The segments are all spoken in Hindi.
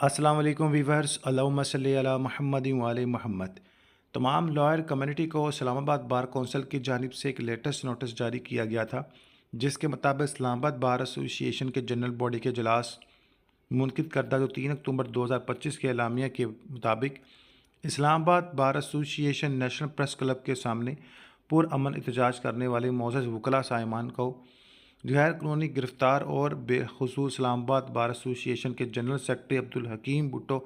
अस्सलाम वालेकुम वीवर्स, अल्लाहुम्मा सल्ली अला मुहम्मद व आले मुहम्मद। तमाम लॉयर कम्युनिटी को इस्लामाबाद बार कौंसिल की जानिब से एक लेटेस्ट नोटिस जारी किया गया था, जिसके मुताबिक इस्लामाबाद बार एसोसिएशन के जनरल बॉडी के इजलास मुनक़िद करदा जो 3 अक्टूबर 2025 के एलामिया के मुताबिक Islamabad bar association national press club के सामने पुरअमन एहतजाज करने वाले मोअज़्ज़ज़ वकला साइमान को गैर कानूनी गिरफ्तार और बेखुसूस इस्लामाबाद बार एसोसिएशन के जनरल सेक्रेटरी अब्दुल हकीम भुट्टो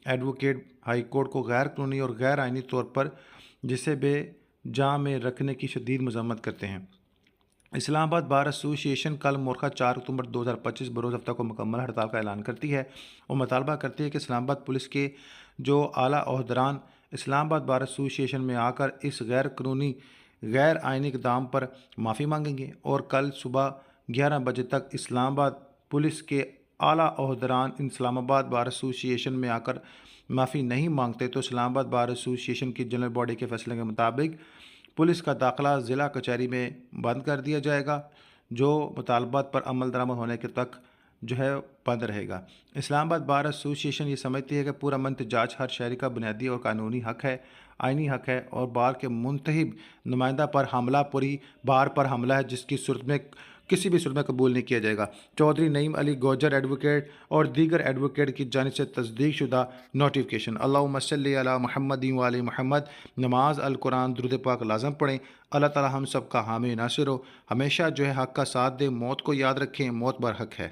एडवोकेट हाई कोर्ट को गैर कानूनी और गैर आइनी तौर पर जिसे बेजा में रखने की शदीद मज़म्मत करते हैं। इस्लामाबाद बार एसोसिएशन कल मोरखा 4 अक्टूबर 2025 बरोज़ हफ्ता को मुकम्मल हड़ताल का ऐलान करती है और मुतालबा करती है कि इस्लामाबाद पुलिस के जो आला ओहदेदारान इस्लामाबाद बार एसोसिएशन में आकर इस गैर कानूनी गैर आइनी इक़दाम पर माफ़ी मांगेंगे और कल सुबह 11 बजे तक इस्लामाबाद पुलिस के आला ओहदेदारान इस्लामाबाद बार एसोसिएशन में आकर माफ़ी नहीं मांगते तो इस्लामाबाद बार एसोसिएशन की जनरल बॉडी के फैसले के मुताबिक पुलिस का दाखिला ज़िला कचहरी में बंद कर दिया जाएगा, जो मुतालबात पर अमल दरामद होने के तक जो है बंद रहेगा। इस्लामाबाद बार एसोसिएशन ये समझती है कि पुरअमन एहतजाज हर शहरी का बुनियादी और कानूनी हक़ है, आइनी हक़ है और बार के मुंतखब नुमाइंदा पर हमला पूरी बार पर हमला है, जिसकी सूरत में किसी भी सूरत में कबूल नहीं किया जाएगा। चौधरी नईम अली गौजर एडवोकेट और दीगर एडवोकेट की जानिब से तस्दीक शुदा नोटिफिकेशन। अल्लाहुम्मा सल्ली अला मुहम्मद व आले मुहम्मद। नमाज अल कुरान दुरूद पाक लाज़म पढ़ें। अल्लाह ताला हम सब का हामी नासिर हो, हमेशा जो है हक़ का साथ दे, मौत को याद रखें, मौत बर हक़ है।